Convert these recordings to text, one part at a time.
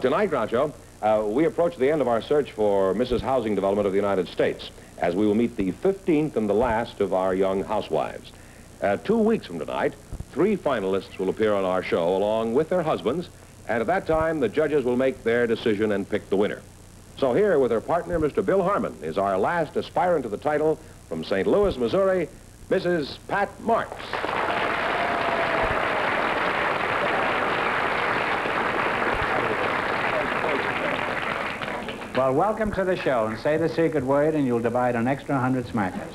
Tonight, Groucho, we approach the end of our search for Mrs. Housing Development of the United States, as we will meet the 15th and the last of our young housewives. 2 weeks from tonight, 3 finalists will appear on our show along with their husbands, and at that time, the judges will make their decision and pick the winner. So here, with her partner, Mr. Bill Harmon, is our last aspirant to the title from St. Louis, Missouri, Mrs. Pat Marks. Well, welcome to the show, and say the secret word and you'll divide an extra 100 smackers.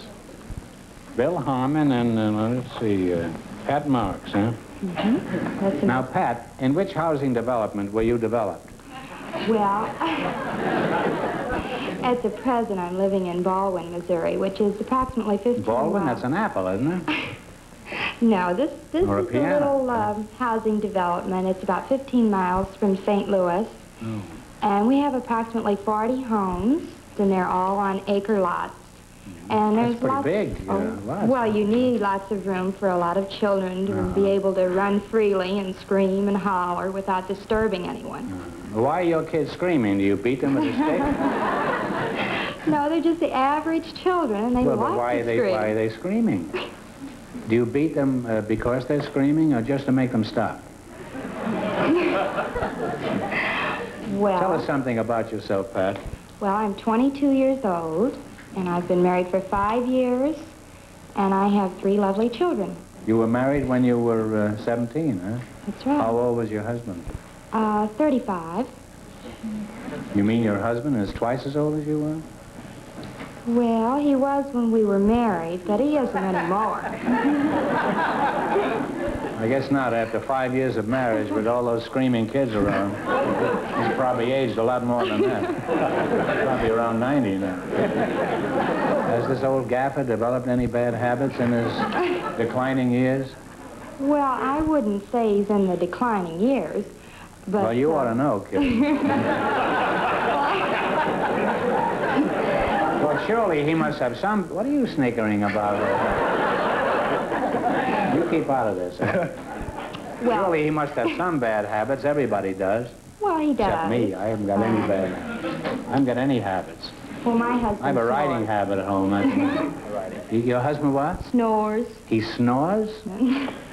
Bill Harmon and, let's see, Pat Marks, huh? Mm-hmm. Now, Pat, in which housing development were you developed? Well, at the present, I'm living in Baldwin, Missouri, which is approximately 15 Baldwin? miles. That's an apple, isn't it? No, this is a piano. little housing development. It's about 15 miles from St. Louis. Oh. And we have approximately 40 homes, and they're all on acre lots. And there's That's pretty lots, big. lots. Well, you need lots of room for a lot of children to be able to run freely and scream and holler without disturbing anyone. Why are your kids screaming? Do you beat them with a stick? No, they're just the average children, and they Well, like but why to scream. why are they screaming? Do you beat them because they're screaming or just to make them stop? Well, Tell us something about yourself, Pat. Well, I'm 22 years old, and I've been married for 5 years, and I have 3 lovely children. You were married when you were 17, huh? That's right. How old was your husband? 35. You mean your husband is twice as old as you were? Well, he was when we were married, but he isn't anymore. I guess not. After 5 years of marriage with all those screaming kids around, he's probably aged a lot more than that. Probably around 90 now. Has this old gaffer developed any bad habits in his declining years? Well, I wouldn't say he's in the declining years, but... Well, you ought to know, kid. Well, surely he must have some... What are you snickering about? You keep out of this. Huh? Well, surely he must have some bad habits. Everybody does. Well, he does. Except me. I haven't got any bad habits. I haven't got any habits. Well, my husband I have a riding snores. habit at home. Your husband what? Snores. He snores?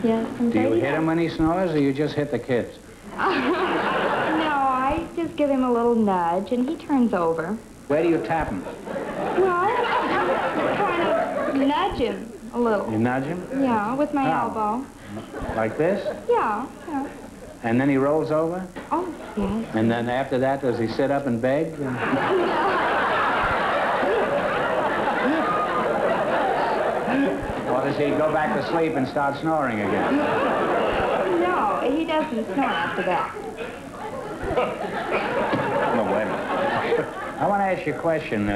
Yes, I'm Do you afraid he hit him does. when he snores, or you just hit the kids? No, I just give him a little nudge, and he turns over. Where do you tap him? Well, I'm trying to nudge him a little. You nudge him? Yeah, with my How? elbow. Like this? Yeah, yeah. And then he rolls over? Oh, yes. And then after that, does he sit up and beg? Or does he go back to sleep and start snoring again? No, he doesn't snore after that. No, wait a minute. I want to ask you a question.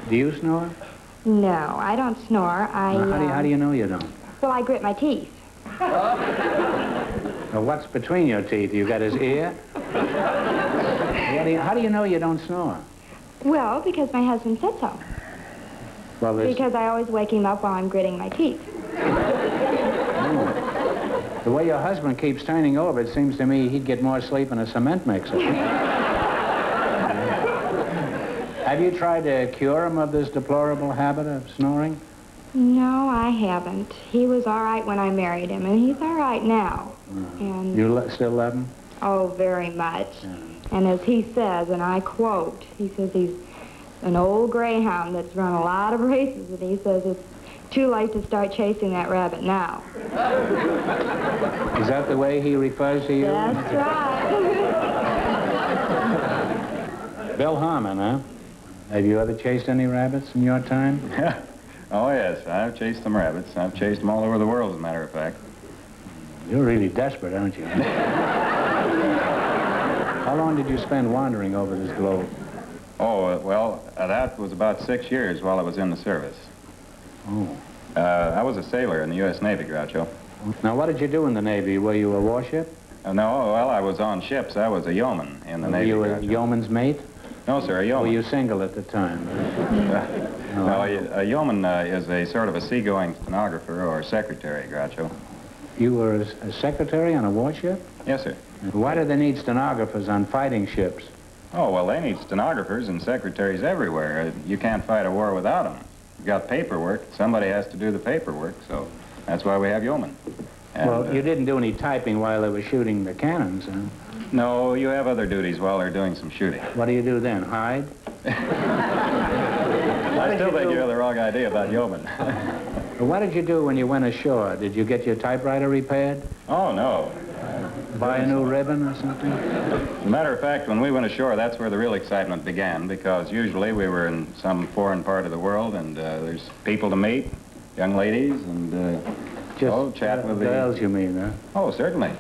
Do you snore? No, I don't snore. How do you know you don't? Well, I grit my teeth. Well, what's between your teeth? You got his ear? How do you know you don't snore? Well, because my husband said so. Well, Because I always wake him up while I'm gritting my teeth. The way your husband keeps turning over, it seems to me he'd get more sleep in a cement mixer. Have you tried to cure him of this deplorable habit of snoring? No, I haven't. He was all right when I married him, and he's all right now. And You still love him? oh, very much. And as he says, and I quote, he says he's an old greyhound that's run a lot of races, and he says it's too late to start chasing that rabbit now. Is that the way he refers to you? That's right. Bill Harmon, huh? Have you ever chased any rabbits in your time? Oh, yes. I've chased some rabbits. I've chased them all over the world, as a matter of fact. You're really desperate, aren't you? How long did you spend wandering over this globe? Oh, well, that was about 6 years while I was in the service. Oh. I was a sailor in the U.S. Navy, Groucho. Now, what did you do in the Navy? Were you a warship? No, well, I was on ships. I was a yeoman in the Were Navy, you a Groucho. yeoman's mate? No, sir, a Were yeoman. you single at the time? No, a yeoman is a sort of a seagoing stenographer or secretary, Groucho. You were a secretary on a warship? Yes, sir. Why do they need stenographers on fighting ships? Oh, well, they need stenographers and secretaries everywhere. You can't fight a war without them. You've got paperwork. Somebody has to do the paperwork, so that's why we have yeomen. And, well, you didn't do any typing while they were shooting the cannons, huh? No, you have other duties while they're doing some shooting. What do you do then, hide? I still think you have the wrong idea about yeomen. What did you do when you went ashore? Did you get your typewriter repaired? Oh, no. Buy a new ribbon or something? As a matter of fact, when we went ashore, that's where the real excitement began, because usually we were in some foreign part of the world, and there's people to meet, young ladies, and chat with the... girls, you mean, huh? Oh, certainly.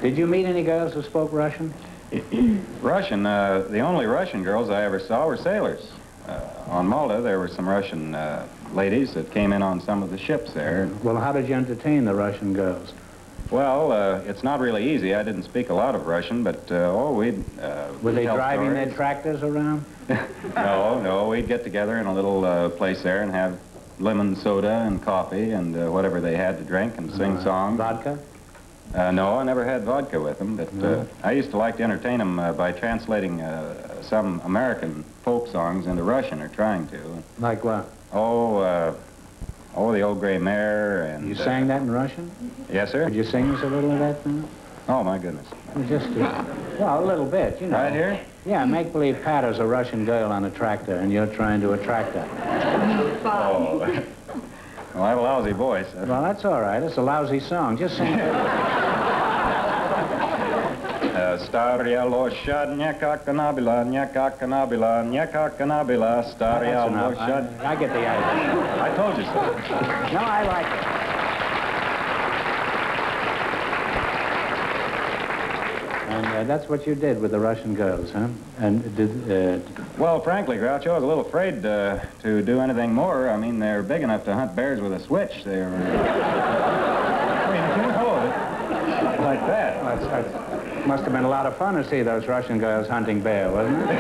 Did you meet any girls who spoke Russian? Russian, the only Russian girls I ever saw were sailors. On Malta, there were some Russian ladies that came in on some of the ships there. Well, how did you entertain the Russian girls? Well, it's not really easy. I didn't speak a lot of Russian, but, we'd... Were they tell driving stories. their tractors around? No, we'd get together in a little place there and have lemon soda and coffee and whatever they had to drink and sing songs. Vodka? No, I never had vodka with them, but I used to like to entertain them by translating some American folk songs into Russian, or trying to. Like what? The Old Gray Mare and... You sang that in Russian? Yes, sir. Could you sing us a little of that now? Oh, my goodness. Just, well, a little bit, you know. Right here? Yeah, make-believe Pat is a Russian girl on a tractor, and you're trying to attract her. Oh. Well, I have a lousy voice. Well, that's all right. It's a lousy song. Just sing it. Starya loshad, nyaka kanabila, nyaka kanabila, nyaka kanabila, starya loshad. I get the idea. I told you so. No, I like it. And that's what you did with the Russian girls, huh? And did... Well, frankly, Groucho, I was a little afraid to do anything more. I mean, they're big enough to hunt bears with a switch. They're... I mean, you know, like that. Must have been a lot of fun to see those Russian girls hunting bear, wasn't it?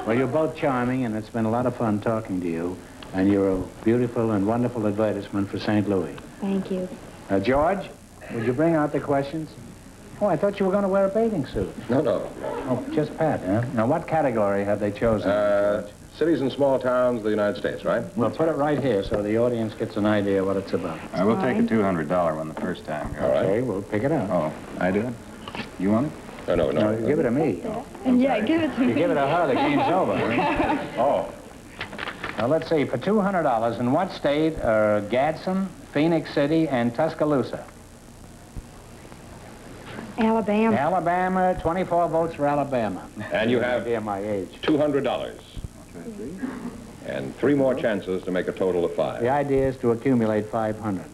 Well, you're both charming, and it's been a lot of fun talking to you. And you're a beautiful and wonderful advertisement for St. Louis. Thank you. George, would you bring out the questions? Oh, I thought you were going to wear a bathing suit. No. Oh, just Pat, huh? Now, what category have they chosen? Cities and small towns of the United States, right? Well, put it right here so the audience gets an idea what it's about. I will take a $200 one the first time, Groucho. All right. Okay, we'll pick it up. Oh, I do it? You want it? No. No, give it to me. Yeah, give it to me. You give it to her, the game's over. Right? Oh. Now, let's see, for $200, in what state are Gadsden, Phoenix City, and Tuscaloosa? Alabama. Alabama, 24 votes for Alabama. And you have idea my age. $200. And 3 more chances to make a total of 5. The idea is to accumulate 500.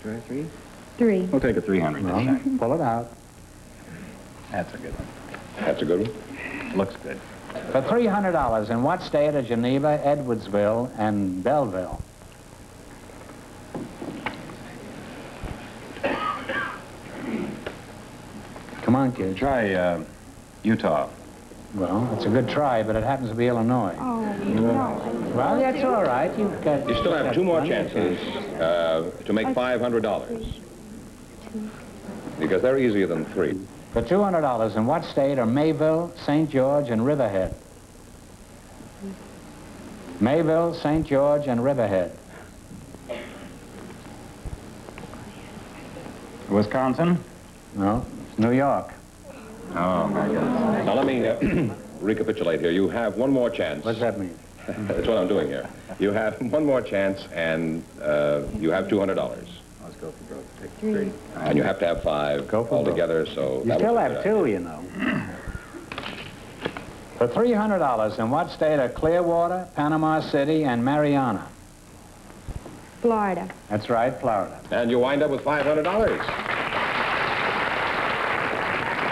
Try 3? 3. We'll take a 300 this time. Pull it out. That's a good one. That's a good one. Looks good. For $300, in what state are Geneva, Edwardsville, and Belleville? Come on, kid. Try Utah. Well, it's a good try, but it happens to be Illinois. Oh, no. Well, that's all right. You still have 2 more chances to make $500. Because they're easier than 3. For $200, in what state are Mayville, St. George, and Riverhead? Mayville, St. George, and Riverhead. Wisconsin? No, it's New York. Oh, my goodness. Now, let me recapitulate here. You have 1 more chance. What's that mean? That's what I'm doing here. You have 1 more chance, and you have $200. Let's go for broke. Take 3. And you have to have 5 Go for altogether, so... You still have 2, you know. For $300, in what state are Clearwater, Panama City, and Mariana? Florida. That's right, Florida. And you wind up with $500.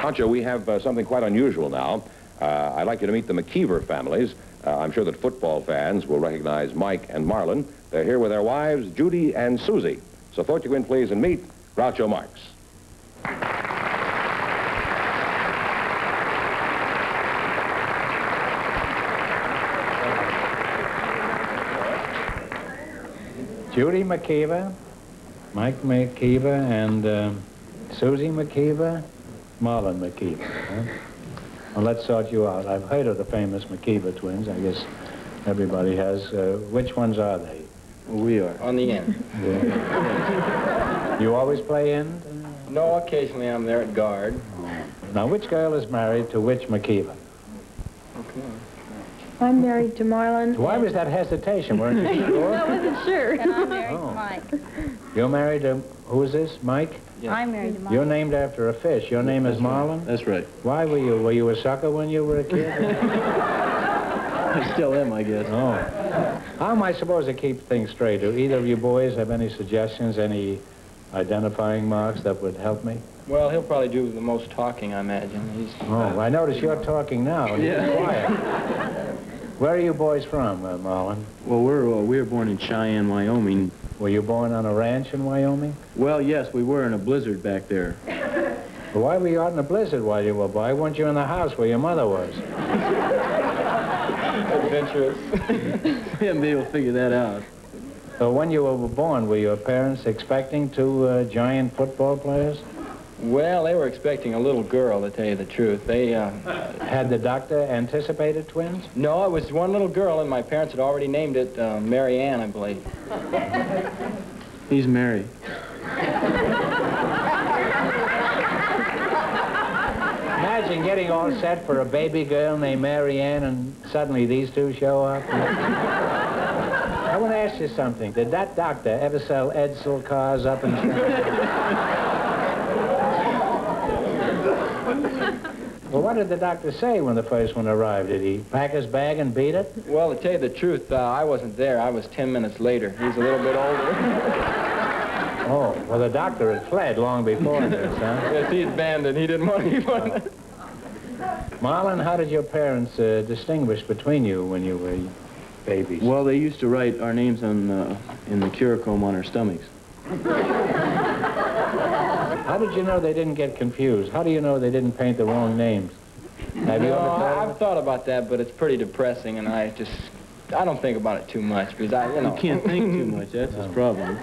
Groucho, we have something quite unusual now. I'd like you to meet the McKeever families. I'm sure that football fans will recognize Mike and Marlin. They're here with their wives, Judy and Suzie. So won't you go in, please, and meet Groucho Marks. Judy McKeever, Mike McKeever, and Suzie McKeever, Marlin McKeever. Huh? Well, let's sort you out. I've heard of the famous McKeever twins. I guess everybody has. Which ones are they? Well, we are. On the end. Yeah. You always play end? No, occasionally I'm there at guard. Now, which girl is married to which McKeever? Okay. I'm married to Marlin. Why was that hesitation? Weren't you sure? I wasn't sure. And I'm married Oh. to Mike. You're married to, who is this, Mike? Yeah. I'm married to Mike. You're named after a fish. Your name is Marlin? That's right. Why were you a sucker when you were a kid? I still am, I guess. Oh. How am I supposed to keep things straight? Do either of you boys have any suggestions, any identifying marks that would help me? Well, he'll probably do the most talking, I imagine. He's Oh, I notice you're talking now. And Yeah. you're quiet. Where are you boys from, Marlin? Well, we were born in Cheyenne, Wyoming. Were you born on a ranch in Wyoming? Well, yes, we were in a blizzard back there. Well, why were you out in a blizzard while you were a boy? Weren't you in the house where your mother was? adventurous. We haven't been able to figure that out. So when you were born, were your parents expecting two giant football players? Well, they were expecting a little girl, to tell you the truth. They, Had the doctor anticipated twins? No, it was one little girl, and my parents had already named it Mary Ann, I believe. He's married. Imagine getting all set for a baby girl named Mary Ann, and suddenly these two show up. I want to ask you something. Did that doctor ever sell Edsel cars up in Well, what did the doctor say when the first one arrived? Did he pack his bag and beat it? Well, to tell you the truth, I wasn't there. I was 10 minutes later. He's a little bit older. Oh, well, the doctor had fled long before this, huh? Yes, he's banded. He didn't want anyone. Marlin, how did your parents distinguish between you when you were babies? Well, they used to write our names on in the curicomb on our stomachs. How did you know they didn't get confused? How do you know they didn't paint the wrong names? Have you No, ever thought of I've it? thout about that, but it's pretty depressing, and I don't think about it too much, because you know. You can't think too much. That's his problem.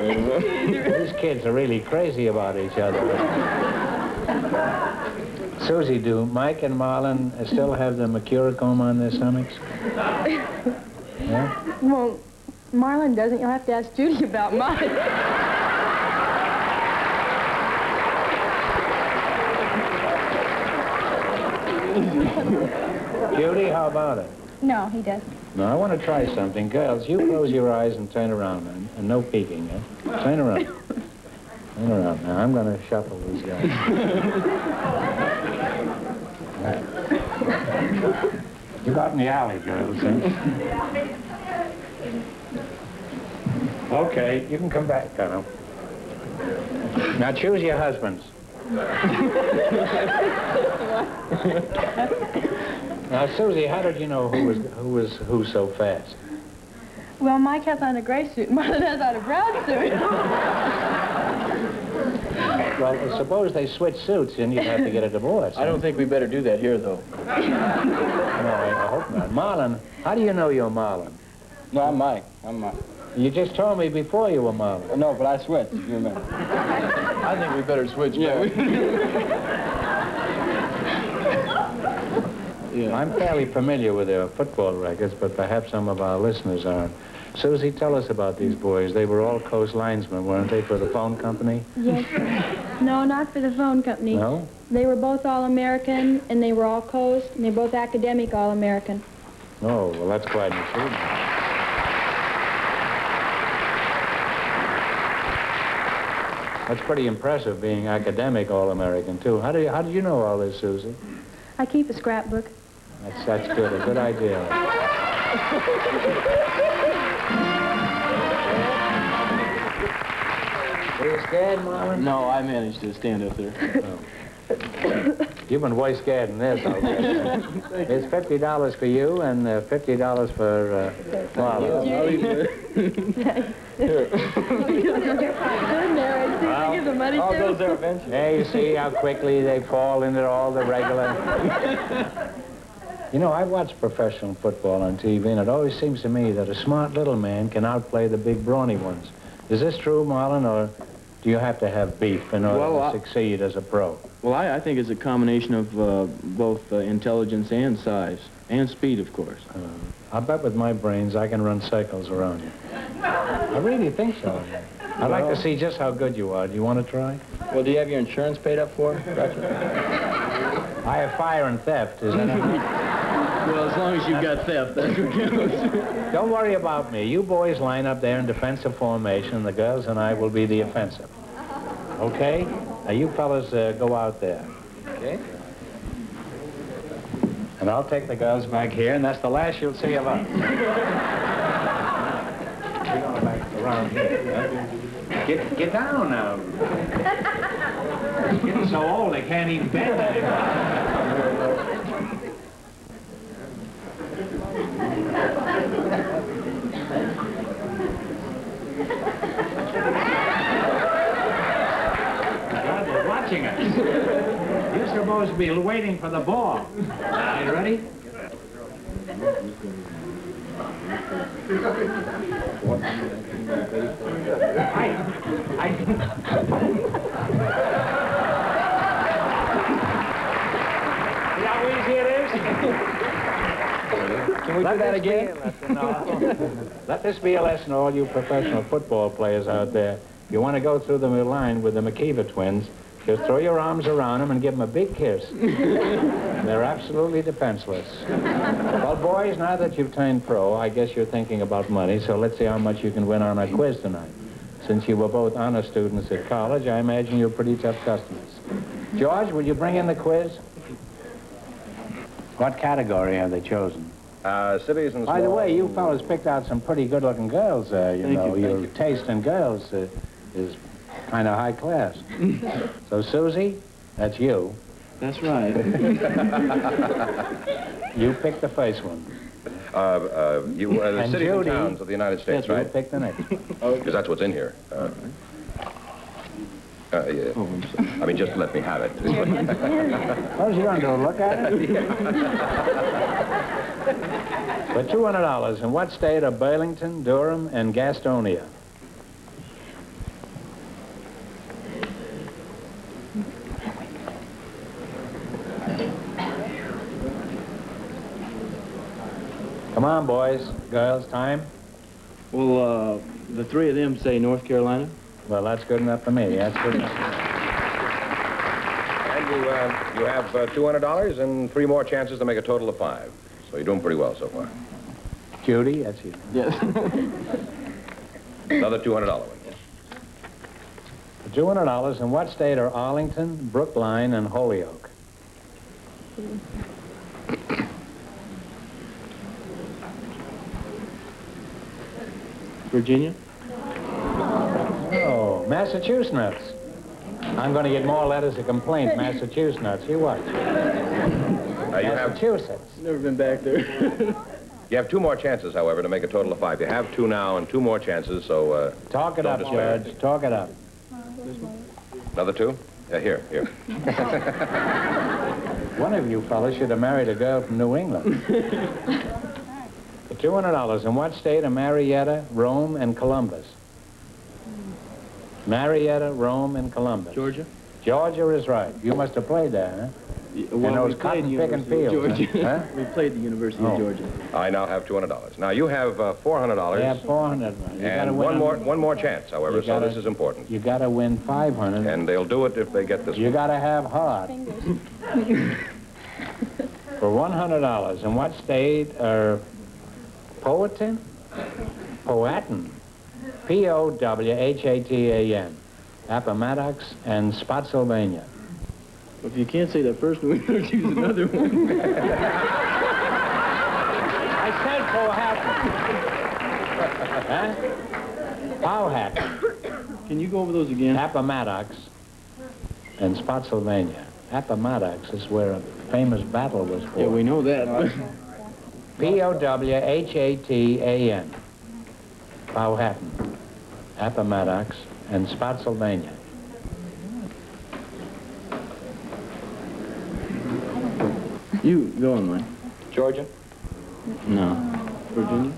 These kids are really crazy about each other. Susie, do Mike and Marlin still have the mercurochrome on their stomachs? Yeah? Well, Marlin doesn't. You'll have to ask Judy about mine. Judy, how about it? No, he doesn't. No, I want to try something. Girls, you close your eyes and turn around, and no peeking, eh? Turn around. Turn around. Now, I'm going to shuffle these guys. You got in the alley, girls, eh? Okay, you can come back, Colonel. Now, choose your husbands. Now, Susie, how did you know who was who so fast? Well, Mike has on a gray suit. Marlin has on a brown suit. Well, suppose they switch suits, then you'd have to get a divorce. I don't think we better do that here, though. No, I hope not. Marlin, how do you know you're Marlin? No, I'm Mike. I'm Mike. You just told me before you were Marlin. No, but I switched. You remember? I think we better switch. Yeah. Yeah. I'm fairly familiar with their football records, but perhaps some of our listeners aren't. Susie, tell us about these boys. They were all coast linesmen, weren't they, for the phone company? Yes. No, not for the phone company. No? They were both All-American, and they were all coast, and they're both academic All-American. Oh, well, that's quite an achievement. That's pretty impressive, being academic All-American, too. How did you know all this, Susie? I keep a scrapbook. That's good, a good idea. Are you scared, Marlin? No, I managed to stand up there. Oh. You've been way scared in this, I guess. It's $50 for you and $50 for Marlin. Give the money All to. goes there eventually. There you see how quickly they fall into all the regular... You know, I watch professional football on TV, and it always seems to me that a smart little man can outplay the big brawny ones. Is this true, Marlin, or do you have to have beef in order to succeed as a pro? Well, I think it's a combination of both intelligence and size, and speed, of course. I bet with my brains I can run circles around you. I really think so. I'd like to see just how good you are. Do you want to try? Well, do you have your insurance paid up for? I have fire and theft. Is that Well, as long as you've got theft, that's what counts. Don't worry about me. You boys line up there in defensive formation. The girls and I will be the offensive. Okay? Now, you fellas go out there. Okay. And I'll take the girls back here, and that's the last you'll see of us. We're going back around here. Get down now. It's getting so old they can't even bend anymore. God, they're watching us. You're supposed to be waiting for the ball. Are you ready? See how easy it is? Can we do that again? Let this be a lesson to all you professional football players out there. If you want to go through the line with the McKeever twins, just throw your arms around them and give them a big kiss. They're absolutely defenseless. Well, boys, now that you've turned pro, I guess you're thinking about money, so let's see how much you can win on our quiz tonight. Since you were both honor students at college, I imagine you're pretty tough customers. George, will you bring in the quiz? What category have they chosen? Cities and small... By the way, you fellas picked out some pretty good-looking girls there, you know. Your taste in girls is kind of high class. So, Susie, that's you. That's right. You picked the first one. The cities and towns of the United States, right? You picked the next one. Because that's what's in here. Yeah. I mean, just let me have it. What was you going to do, look at it? For $200, in what state are Burlington, Durham, and Gastonia? Come on, boys, girls, time. Well, the three of them say North Carolina. Well, that's good enough for me. That's good enough. And you have $200 and 3 more chances to make a total of 5. So you're doing pretty well so far. Judy, that's you. Yes. Another $200 one. For $200, in what state are Arlington, Brookline, and Holyoke? Virginia. Oh, Massachusetts. I'm going to get more letters of complaint, Massachusetts. You watch. Massachusetts. Never been back there. You have 2 more chances, however, to make a total of 5. You have 2 now and 2 more chances, so... Talk it up, Judge. Talk it up. Another 2? Here. One of you fellas should have married a girl from New England. For $200, in what state are Marietta, Rome, and Columbus? Marietta, Rome, and Columbus. Georgia. Georgia is right. You must have played there, huh? Well, those cotton-picking fields, Georgia. huh? We played the University of Georgia. I now have $200. Now, you have $400. You have $400. And one more chance, however, so this is important. You got to win $500. And they'll do it if they get this You got to have heart. For $100, in what state are Powhatan? P-O-W-H-A-T-A-N. Appomattox and Spotsylvania. If you can't say that first one, we're going to choose another one. I said Powhatan. Huh? Powhatan. Can you go over those again? Appomattox and Spotsylvania. Appomattox is where a famous battle was fought. Yeah, we know that. P-O-W-H-A-T-A-N. Powhatan, Appomattox, and Spotsylvania. You go on, Mike. Georgia? No. Virginia?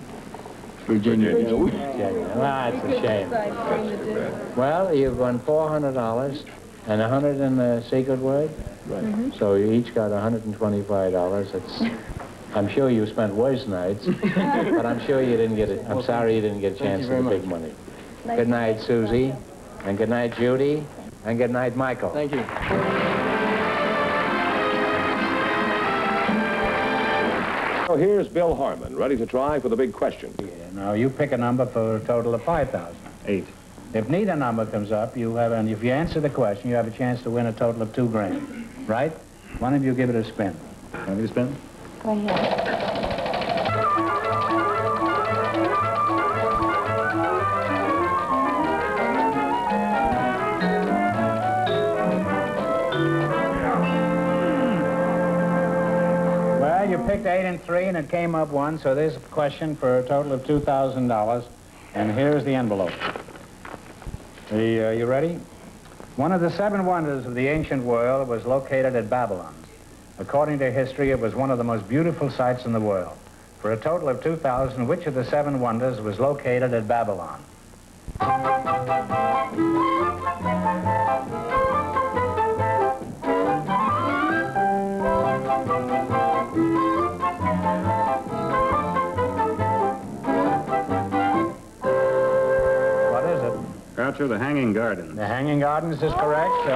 Virginia. Well, it's a shame. Well, you've won $400 and 100 in the secret word. Right. So you each got $125. I'm sure you spent worse nights, but I'm sure you didn't get it. I'm sorry you didn't get a chance at the big money. Good night, Susie, and good night, Judy, and good night, Michael. Thank you. So here's Bill Harmon, ready to try for the big question. Yeah, now you pick a number for a total of 5,000. 8. If neither number comes up, you have, and if you answer the question, you have a chance to win a total of $2 grand. Right? One of you give it a spin. Want me to spin? Go ahead. Well, you picked 8 and 3, and it came up 1, so there's a question for a total of $2,000, and here's the envelope. You ready? One of the 7 wonders of the ancient world was located at Babylon. According to history, it was one of the most beautiful sights in the world. For a total of 2,000, which of the 7 wonders was located at Babylon? What is it? Groucho, the Hanging Gardens. The Hanging Gardens is correct, so...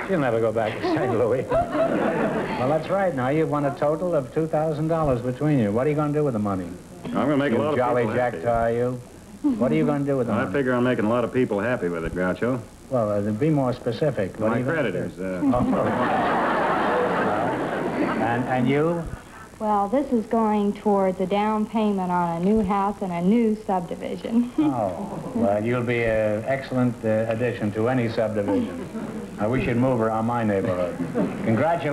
You'll never go back to St. Louis. Well, that's right. Now you've won a total of $2,000 between you. What are you going to do with the money? I'm going to make a lot of Jolly people Jack happy. tie you. What are you going to do with the I money? figure I'm making a lot of people happy with it, Groucho. Well, be more specific. What are My you gonna do? creditors. And you? Well, this is going towards a down payment on a new house and a new subdivision. Oh, well, you'll be an excellent addition to any subdivision. I wish you'd move around my neighborhood. Congratulations.